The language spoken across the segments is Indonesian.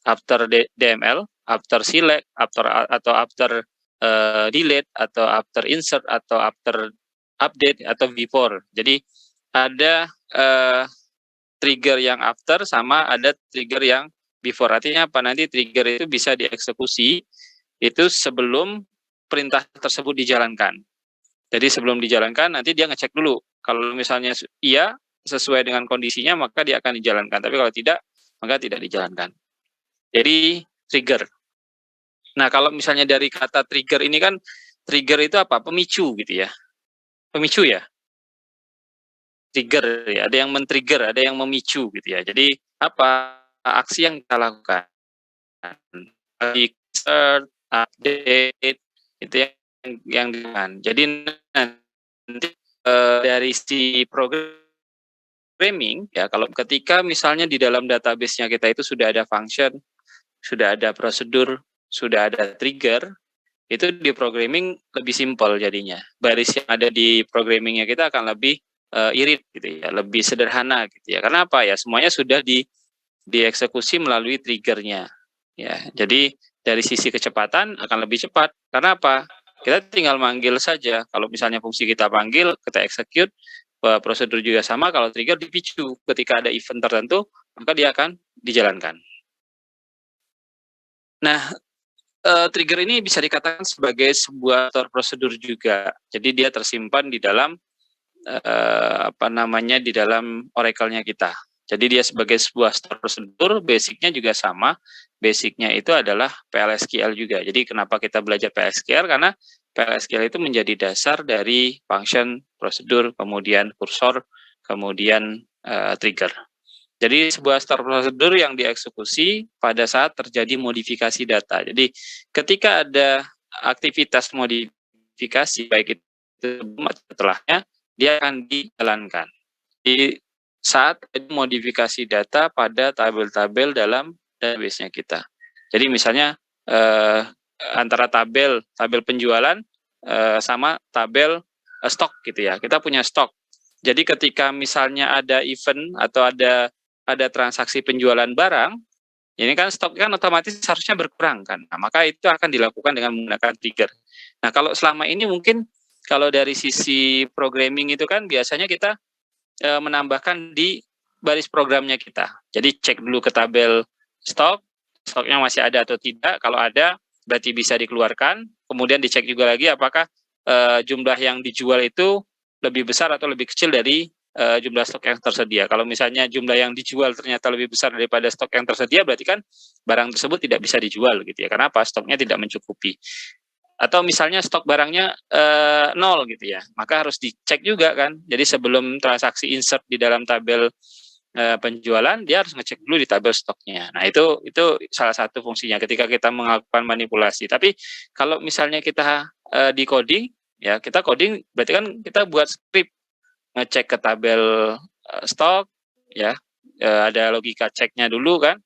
after DML, after select, after delete, atau after insert, atau after update, atau before. Jadi ada trigger yang after sama ada trigger yang before. Artinya apa? Nanti trigger itu bisa dieksekusi itu sebelum perintah tersebut dijalankan. Jadi sebelum dijalankan nanti dia ngecek dulu. Kalau misalnya iya sesuai dengan kondisinya maka dia akan dijalankan. Tapi kalau tidak maka tidak dijalankan. Jadi trigger. Nah kalau misalnya dari kata trigger ini kan trigger itu apa? Pemicu gitu ya. Pemicu ya. Trigger ya. Ada yang men-trigger, ada yang memicu gitu ya. Jadi apa aksi yang kita lakukan? Insert, update itu yang dilakukan. Jadi nanti dari si programming ya, kalau ketika misalnya di dalam database-nya kita itu sudah ada function, sudah ada prosedur, sudah ada trigger, itu di programming lebih simpel jadinya. Baris yang ada di programmingnya kita akan lebih irit gitu ya, lebih sederhana gitu ya. Karena apa ya? Semuanya sudah dieksekusi melalui triggernya. Ya, jadi dari sisi kecepatan akan lebih cepat. Karena apa? Kita tinggal manggil saja. Kalau misalnya fungsi kita panggil, kita execute, prosedur juga sama. Kalau trigger dipicu ketika ada event tertentu, maka dia akan dijalankan. Nah, trigger ini bisa dikatakan sebagai sebuah store prosedur juga. Jadi dia tersimpan di dalam di dalam Oracle-nya kita. Jadi dia sebagai sebuah store prosedur, basicnya juga sama. Basicnya itu adalah PLSQL juga. Jadi kenapa kita belajar PLSQL? Karena PLSQL itu menjadi dasar dari function, prosedur, kemudian kursor, kemudian trigger. Jadi sebuah store prosedur yang dieksekusi pada saat terjadi modifikasi data. Jadi ketika ada aktivitas modifikasi, baik itu setelahnya, dia akan dijalankan. Di saat modifikasi data pada tabel-tabel dalam database-nya kita. Jadi misalnya antara tabel penjualan sama tabel stok gitu ya. Kita punya stok. Jadi ketika misalnya ada event atau ada transaksi penjualan barang, ini kan stok kan otomatis harusnya berkurang kan. Nah, maka itu akan dilakukan dengan menggunakan trigger. Nah, kalau selama ini mungkin kalau dari sisi programming itu kan biasanya kita menambahkan di baris programnya kita. Jadi cek dulu ke tabel stoknya masih ada atau tidak. Kalau ada, berarti bisa dikeluarkan. Kemudian dicek juga lagi apakah jumlah yang dijual itu lebih besar atau lebih kecil dari jumlah stok yang tersedia. Kalau misalnya jumlah yang dijual ternyata lebih besar daripada stok yang tersedia, berarti kan barang tersebut tidak bisa dijual gitu ya. Kenapa? Stoknya tidak mencukupi. Atau misalnya stok barangnya 0 gitu ya, maka harus dicek juga kan. Jadi sebelum transaksi insert di dalam tabel penjualan, dia harus ngecek dulu di tabel stoknya. Nah itu salah satu fungsinya ketika kita melakukan manipulasi. Tapi kalau misalnya kita di coding, ya kita coding berarti kan kita buat script ngecek ke tabel stok, ya ada logika ceknya dulu kan,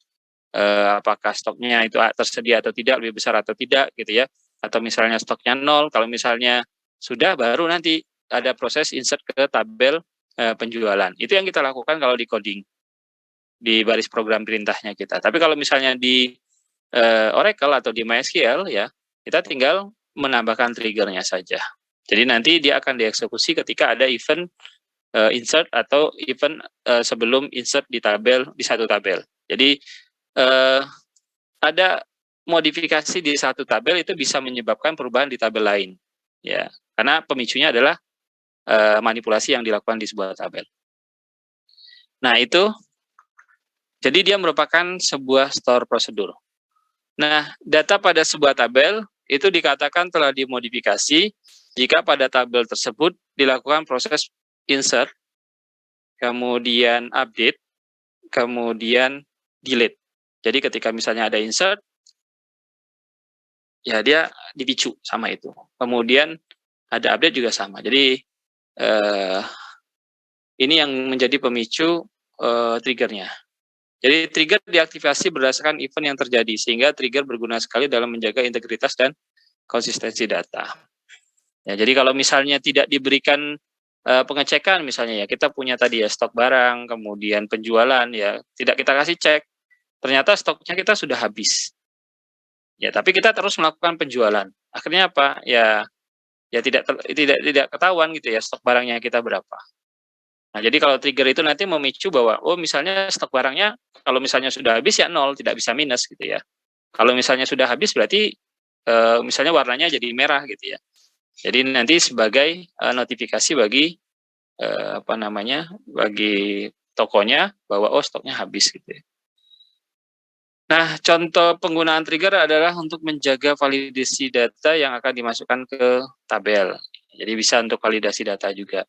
apakah stoknya itu tersedia atau tidak, lebih besar atau tidak gitu ya. Atau misalnya stoknya 0, kalau misalnya sudah baru nanti ada proses insert ke tabel penjualan. Itu yang kita lakukan kalau di coding, di baris program perintahnya kita. Tapi kalau misalnya di Oracle atau di MySQL ya, kita tinggal menambahkan triggernya saja. Jadi nanti dia akan dieksekusi ketika ada event insert atau event sebelum insert di satu tabel. Jadi ada modifikasi di satu tabel itu bisa menyebabkan perubahan di tabel lain, ya, karena pemicunya adalah manipulasi yang dilakukan di sebuah tabel. Nah itu, jadi dia merupakan sebuah store prosedur. Nah, data pada sebuah tabel itu dikatakan telah dimodifikasi jika pada tabel tersebut dilakukan proses insert, kemudian update, kemudian delete. Jadi ketika misalnya ada insert, ya dia dipicu sama itu. Kemudian ada update juga sama. Jadi ini yang menjadi pemicu triggernya. Jadi trigger diaktifasi berdasarkan event yang terjadi, sehingga trigger berguna sekali dalam menjaga integritas dan konsistensi data. Ya, jadi kalau misalnya tidak diberikan pengecekan misalnya ya, kita punya tadi ya stok barang, kemudian penjualan ya, tidak kita kasih cek, ternyata stoknya kita sudah habis. Ya, tapi kita terus melakukan penjualan. Akhirnya apa? Ya tidak ketahuan gitu ya stok barangnya kita berapa. Nah, jadi kalau trigger itu nanti memicu bahwa misalnya stok barangnya kalau misalnya sudah habis ya nol, tidak bisa minus gitu ya. Kalau misalnya sudah habis berarti misalnya warnanya jadi merah gitu ya. Jadi nanti sebagai notifikasi bagi bagi tokonya bahwa stoknya habis gitu ya. Nah, contoh penggunaan trigger adalah untuk menjaga validasi data yang akan dimasukkan ke tabel. Jadi bisa untuk validasi data juga.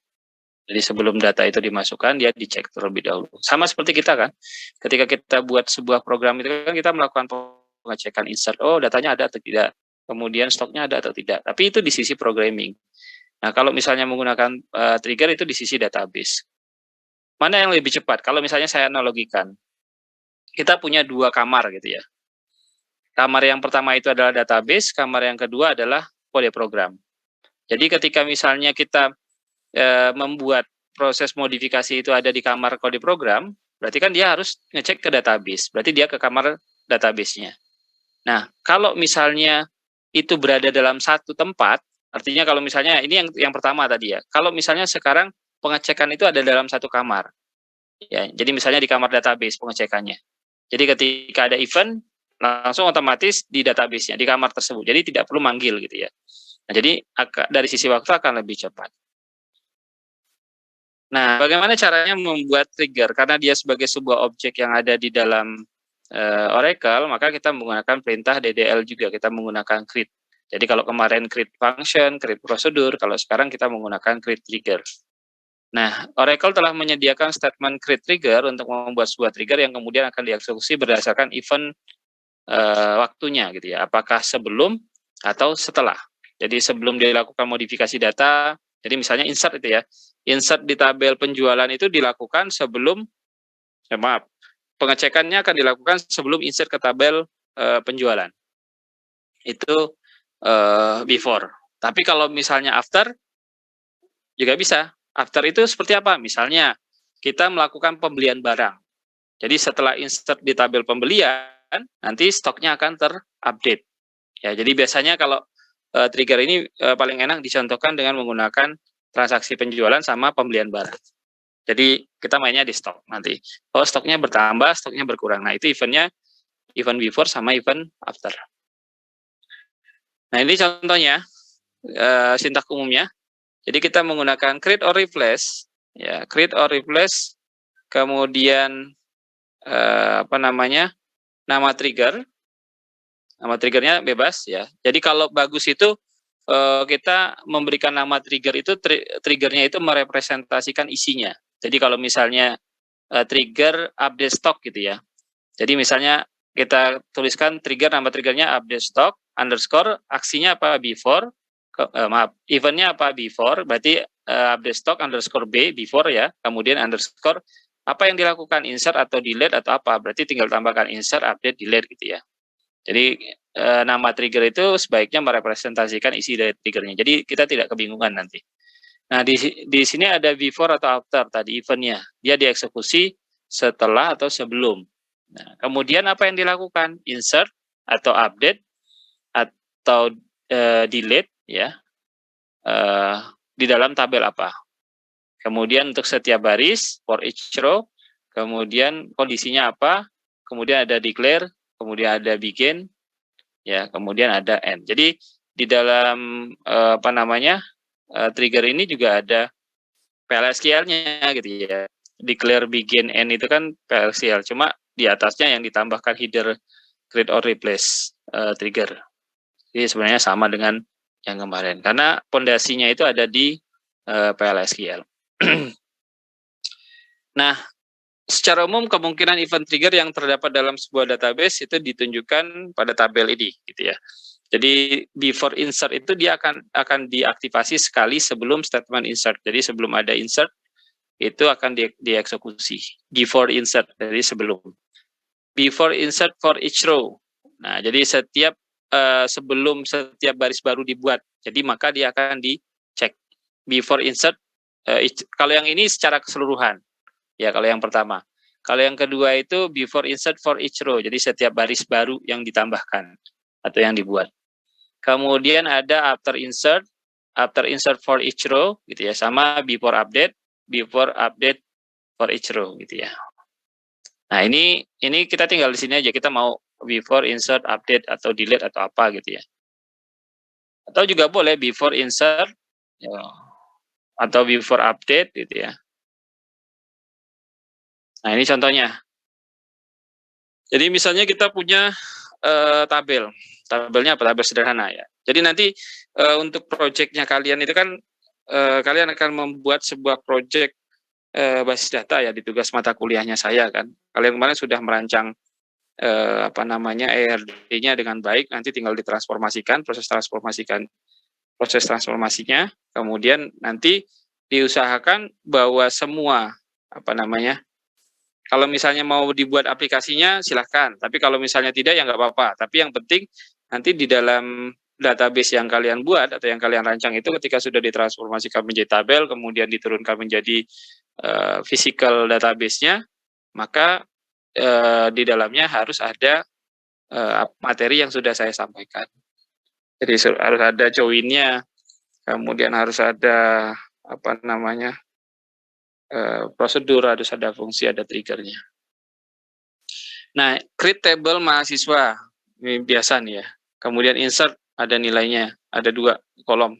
Jadi sebelum data itu dimasukkan, dia dicek terlebih dahulu. Sama seperti kita kan, ketika kita buat sebuah program itu kan kita melakukan pengecekan insert, datanya ada atau tidak, kemudian stoknya ada atau tidak. Tapi itu di sisi programming. Nah, kalau misalnya menggunakan trigger itu di sisi database. Mana yang lebih cepat? Kalau misalnya saya analogikan, kita punya 2 kamar gitu ya. Kamar yang pertama itu adalah database, kamar yang kedua adalah kode program. Jadi ketika misalnya kita membuat proses modifikasi itu ada di kamar kode program, berarti kan dia harus ngecek ke database. Berarti dia ke kamar database-nya. Nah, kalau misalnya itu berada dalam satu tempat, artinya kalau misalnya ini yang pertama tadi ya. Kalau misalnya sekarang pengecekan itu ada dalam satu kamar. Ya, jadi misalnya di kamar database pengecekannya. Jadi ketika ada event langsung otomatis di database-nya di kamar tersebut. Jadi tidak perlu manggil gitu ya. Nah, jadi dari sisi waktu akan lebih cepat. Nah, bagaimana caranya membuat trigger? Karena dia sebagai sebuah objek yang ada di dalam Oracle, maka kita menggunakan perintah DDL juga. Kita menggunakan create. Jadi kalau kemarin create function, create prosedur, kalau sekarang kita menggunakan create trigger. Nah, Oracle telah menyediakan statement create trigger untuk membuat sebuah trigger yang kemudian akan dieksekusi berdasarkan event waktunya gitu ya. Apakah sebelum atau setelah. Jadi sebelum dilakukan modifikasi data, jadi misalnya insert itu ya. Insert di tabel penjualan itu dilakukan sebelum pengecekannya akan dilakukan sebelum insert ke tabel penjualan. Itu before. Tapi kalau misalnya after juga bisa. After itu seperti apa? Misalnya kita melakukan pembelian barang. Jadi setelah insert di tabel pembelian, nanti stoknya akan terupdate. Ya, jadi biasanya kalau trigger ini paling enak dicontohkan dengan menggunakan transaksi penjualan sama pembelian barang. Jadi kita mainnya di stok nanti. Stoknya bertambah, stoknya berkurang. Nah, itu eventnya event before sama event after. Nah, ini contohnya sintak umumnya. Jadi kita menggunakan create or replace, ya, create or replace, kemudian nama trigger. Nama triggernya bebas ya. Jadi kalau bagus itu kita memberikan nama trigger itu triggernya itu merepresentasikan isinya. Jadi kalau misalnya trigger update stock gitu ya. Jadi misalnya kita tuliskan nama triggernya update stock underscore aksinya apa before eventnya apa before berarti update stock underscore b before ya. Kemudian underscore apa yang dilakukan insert atau delete atau apa berarti tinggal tambahkan insert update delete gitu ya. Jadi nama trigger itu sebaiknya merepresentasikan isi dari triggernya. Jadi kita tidak kebingungan nanti. Nah, di sini ada before atau after tadi eventnya. Dia dieksekusi setelah atau sebelum. Nah, kemudian apa yang dilakukan? Insert atau update atau delete ya di dalam tabel apa. Kemudian untuk setiap baris for each row, kemudian kondisinya apa? Kemudian ada declare, kemudian ada begin, ya, kemudian ada end. Jadi di dalam trigger ini juga ada PLSQL-nya gitu ya. Declare, begin, end itu kan PLSQL, cuma di atasnya yang ditambahkan header create or replace trigger. Jadi sebenarnya sama dengan yang kemarin karena pondasinya itu ada di PLSQL. Nah, secara umum kemungkinan event trigger yang terdapat dalam sebuah database itu ditunjukkan pada tabel ini gitu ya. Jadi before insert itu dia akan diaktifasi sekali sebelum statement insert. Jadi sebelum ada insert itu akan dieksekusi. Before insert dari sebelum. Before insert for each row. Nah, jadi sebelum setiap baris baru dibuat. Jadi maka dia akan dicek. Before insert kalau yang ini secara keseluruhan. Ya, kalau yang pertama. Kalau yang kedua itu before insert for each row, jadi setiap baris baru yang ditambahkan atau yang dibuat. Kemudian ada after insert for each row gitu ya, sama before update for each row gitu ya. Nah, ini kita tinggal di sini aja, kita mau before insert, update atau delete atau apa gitu ya. Atau juga boleh before insert ya, atau before update gitu ya. Nah, ini contohnya. Jadi misalnya kita punya tabelnya apa? Tabel sederhana ya. Jadi nanti untuk proyeknya kalian itu kan kalian akan membuat sebuah proyek basis data ya di tugas mata kuliahnya saya kan. Kalian kemarin sudah merancang ERD-nya dengan baik, nanti tinggal ditransformasikan, proses transformasinya, kemudian nanti diusahakan bahwa semua kalau misalnya mau dibuat aplikasinya silahkan, tapi kalau misalnya tidak ya nggak apa-apa. Tapi yang penting nanti di dalam database yang kalian buat atau yang kalian rancang itu ketika sudah ditransformasikan menjadi tabel, kemudian diturunkan menjadi physical database-nya, maka di dalamnya harus ada materi yang sudah saya sampaikan. Jadi harus ada join-nya, kemudian harus ada prosedur, harus ada fungsi, ada triggernya. Nah, create table mahasiswa, ini biasa nih ya. Kemudian insert, ada nilainya, ada 2 kolom,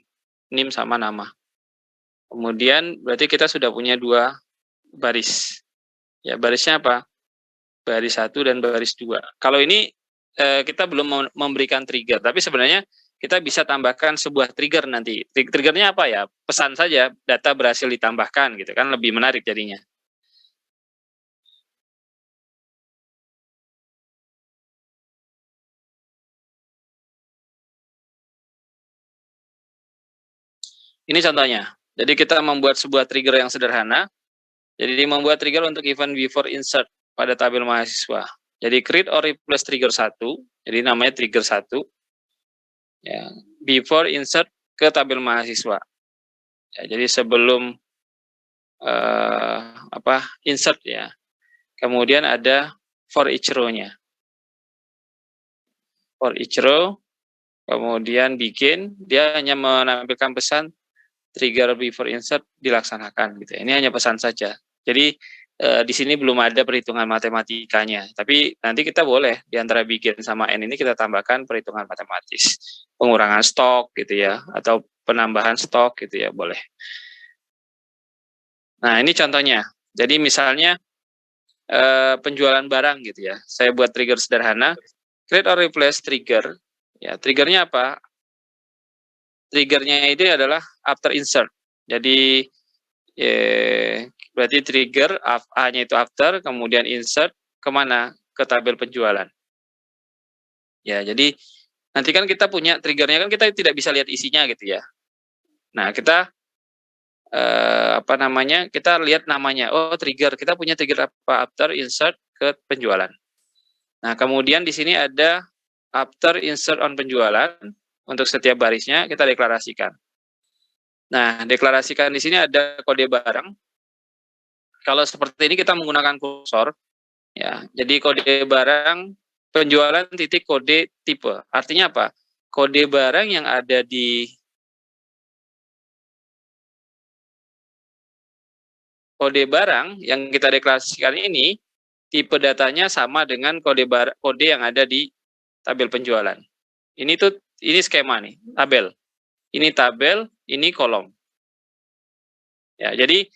NIM sama nama. Kemudian berarti kita sudah punya 2 baris. Ya, barisnya apa? Baris 1 dan baris 2. Kalau ini kita belum memberikan trigger, tapi sebenarnya kita bisa tambahkan sebuah trigger nanti. Triggernya apa ya? Pesan saja, data berhasil ditambahkan gitu kan, lebih menarik jadinya. Ini contohnya. Jadi kita membuat sebuah trigger yang sederhana. Jadi membuat trigger untuk event before insert pada tabel mahasiswa. Jadi create or replace trigger 1. Jadi namanya trigger 1. Ya, before insert ke tabel mahasiswa. Ya, jadi sebelum insert ya. Kemudian ada for each row-nya. For each row, kemudian bikin, dia hanya menampilkan pesan trigger before insert dilaksanakan gitu. Ini hanya pesan saja. Jadi di sini belum ada perhitungan matematikanya. Tapi nanti kita boleh di antara begin sama end ini kita tambahkan perhitungan matematis. Pengurangan stok gitu ya, atau penambahan stok gitu ya, boleh. Nah, ini contohnya. Jadi misalnya penjualan barang gitu ya. Saya buat trigger sederhana, create or replace trigger. Ya, triggernya apa? Triggernya ini adalah after insert. Jadi berarti trigger A-nya itu after, kemudian insert kemana? Ke tabel penjualan. Ya, jadi nanti kan kita punya triggernya kan kita tidak bisa lihat isinya gitu ya. Nah, kita kita lihat namanya. Oh, trigger. Kita punya trigger apa? After insert ke penjualan. Nah, kemudian di sini ada after insert on penjualan. Untuk setiap barisnya kita deklarasikan. Nah, deklarasikan di sini ada kode barang. Kalau seperti ini kita menggunakan kursor, ya. Jadi kode barang penjualan titik kode tipe. Artinya apa? Kode barang yang ada di kode barang yang kita deklarasikan ini tipe datanya sama dengan kode yang ada di tabel penjualan. Ini skema nih, tabel. Ini tabel, ini kolom. Ya, jadi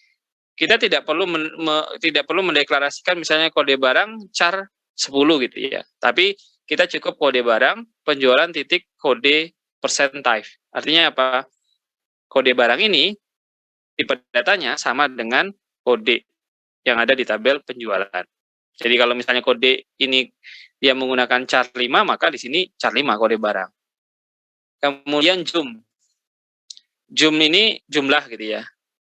kita tidak perlu mendeklarasikan misalnya kode barang char 10 gitu ya. Tapi kita cukup kode barang penjualan titik kode percent type. Artinya apa? Kode barang ini tipe datanya sama dengan kode yang ada di tabel penjualan. Jadi kalau misalnya kode ini dia menggunakan char 5, maka di sini char 5 kode barang. Kemudian zoom. Zoom ini jumlah gitu ya.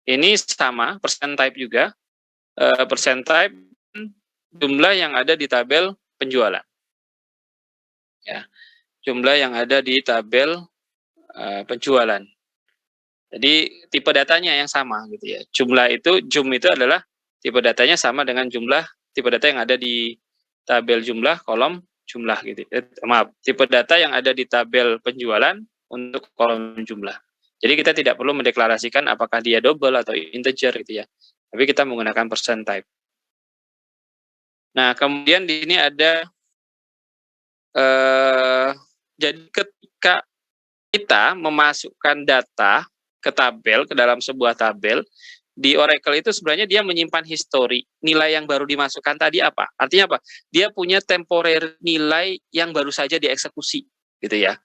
Ini sama, percent type juga. Percent type jumlah yang ada di tabel penjualan. Ya, jumlah yang ada di tabel penjualan. Jadi tipe datanya yang sama gitu ya. Zoom itu adalah tipe datanya sama dengan jumlah tipe data yang ada di tabel jumlah, kolom jumlah gitu. Maaf, tipe data yang ada di tabel penjualan untuk kolom jumlah. Jadi kita tidak perlu mendeklarasikan apakah dia double atau integer gitu ya. Tapi kita menggunakan percent type. Nah, kemudian di sini ada jadi ketika kita memasukkan data ke tabel, ke dalam sebuah tabel, di Oracle itu sebenarnya dia menyimpan histori, nilai yang baru dimasukkan tadi apa? Artinya apa? Dia punya temporary nilai yang baru saja dieksekusi, gitu ya.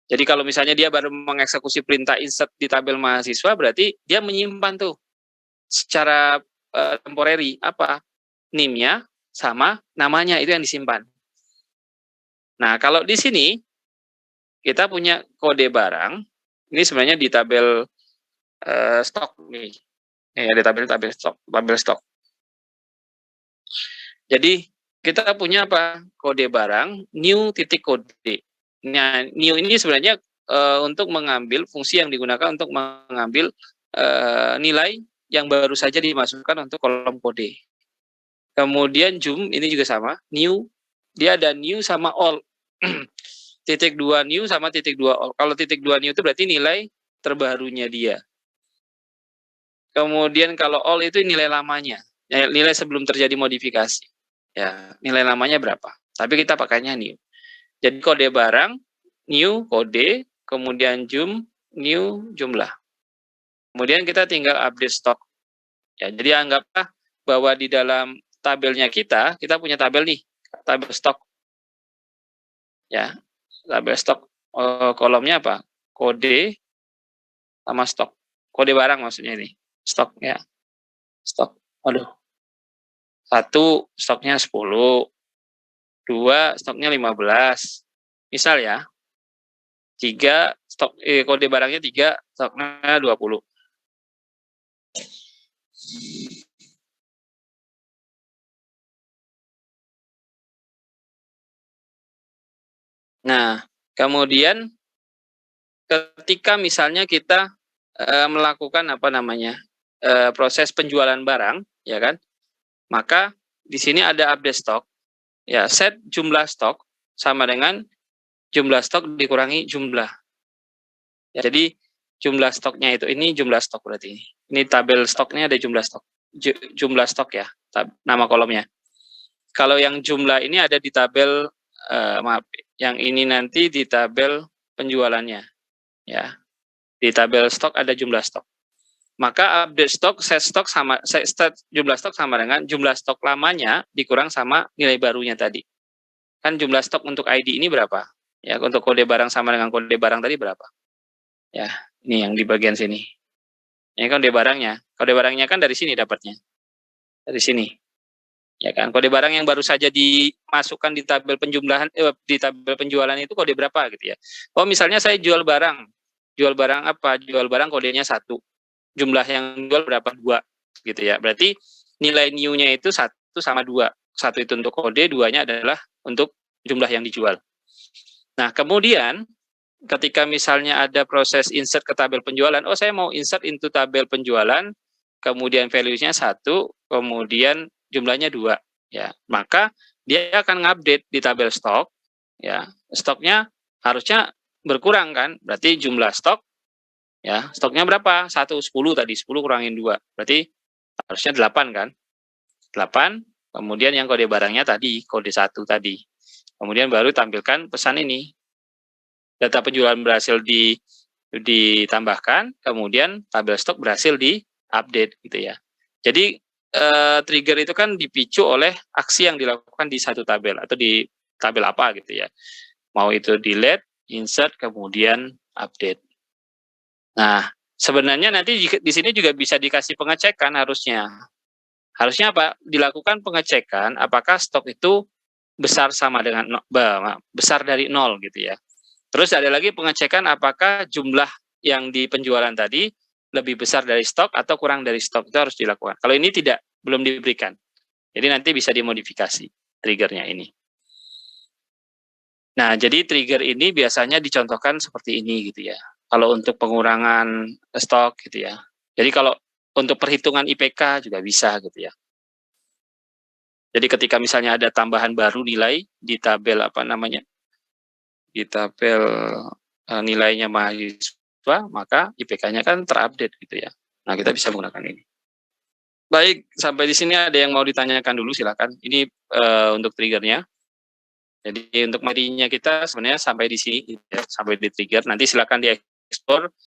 Jadi kalau misalnya dia baru mengeksekusi perintah insert di tabel mahasiswa, berarti dia menyimpan tuh secara temporary apa? NIM-nya sama namanya itu yang disimpan. Nah, kalau di sini kita punya kode barang, ini sebenarnya di tabel stok nih. Ya, di tabel stok. Jadi kita punya apa? Kode barang new titik kode. Nah, new ini sebenarnya untuk mengambil fungsi yang digunakan untuk mengambil nilai yang baru saja dimasukkan untuk kolom kode. Kemudian zoom ini juga sama, new dia ada new sama all. Titik 2 new sama titik 2 all. Kalau titik 2 new itu berarti nilai terbarunya dia. Kemudian kalau all itu nilai lamanya, nilai sebelum terjadi modifikasi. Ya, nilai lamanya berapa? Tapi kita pakainya new. Jadi kode barang new kode, kemudian zoom new jumlah. Kemudian kita tinggal update stok. Ya, jadi anggaplah bahwa di dalam tabelnya kita punya tabel nih, tabel stok. Ya, tabel stok kolomnya apa? Kode sama stok. Kode barang maksudnya ini. Stok ya. Stok. Aduh. 1 stoknya 10. 2 stoknya 15. Misal ya. 3 stok kode barangnya 3, stoknya 20. Nah, kemudian ketika misalnya kita melakukan apa namanya? Proses penjualan barang, ya kan? Maka di sini ada update stok. Ya, set jumlah stok sama dengan jumlah stok dikurangi jumlah. Ya, jadi jumlah stoknya itu ini jumlah stok berarti. Ini tabel stoknya ada jumlah stok. Jumlah stok ya, nama kolomnya. Kalau yang jumlah ini ada di tabel maaf, yang ini nanti di tabel penjualannya. Ya. Di tabel stok ada jumlah stok. Maka update stok, set stok sama jumlah stok sama dengan jumlah stok lamanya dikurang sama nilai barunya tadi. Kan jumlah stok untuk ID ini berapa? Ya, untuk kode barang sama dengan kode barang tadi berapa? Ya, ini yang di bagian sini. Ini kode barangnya. Kode barangnya kan dari sini dapatnya. Dari sini. Ya kan, kode barang yang baru saja dimasukkan di tabel penjumlahan di tabel penjualan itu kode berapa gitu ya. Oh, misalnya saya jual barang. Jual barang apa? Jual barang kodenya 1. Jumlah yang jual berapa? 2 gitu ya. Berarti nilai new-nya itu 1 sama 2. 1 itu untuk kode, 2-nya adalah untuk jumlah yang dijual. Nah, kemudian ketika misalnya ada proses insert ke tabel penjualan, oh saya mau insert into tabel penjualan, kemudian value-nya 1, kemudian jumlahnya 2, ya. Maka dia akan ngupdate di tabel stok, ya. Stoknya harusnya berkurang kan? Berarti jumlah stok ya, stoknya berapa? 1, 10 tadi, 10 kurangin 2. Berarti harusnya 8 kan? 8, kemudian yang kode barangnya tadi, kode 1 tadi. Kemudian baru tampilkan pesan ini. Data penjualan berhasil ditambahkan, kemudian tabel stok berhasil di-update gitu ya. Jadi trigger itu kan dipicu oleh aksi yang dilakukan di satu tabel atau di tabel apa gitu ya. Mau itu delete, insert, kemudian update. Nah, sebenarnya nanti di sini juga bisa dikasih pengecekan harusnya. Harusnya apa? Dilakukan pengecekan apakah stok itu besar sama dengan besar dari 0 gitu ya. Terus ada lagi pengecekan apakah jumlah yang di penjualan tadi lebih besar dari stok atau kurang dari stok, itu harus dilakukan. Kalau ini belum diberikan. Jadi nanti bisa dimodifikasi triggernya ini. Nah, jadi trigger ini biasanya dicontohkan seperti ini gitu ya. Kalau untuk pengurangan stok gitu ya. Jadi kalau untuk perhitungan IPK juga bisa gitu ya. Jadi ketika misalnya ada tambahan baru nilai di tabel apa namanya, di tabel nilainya mahasiswa, maka IPK-nya kan terupdate gitu ya. Nah, kita bisa menggunakan ini. Baik, sampai di sini ada yang mau ditanyakan dulu silakan. Ini untuk triggernya. Jadi untuk materinya kita sebenarnya sampai di sini, gitu ya, sampai di trigger. Nanti silakan diekspor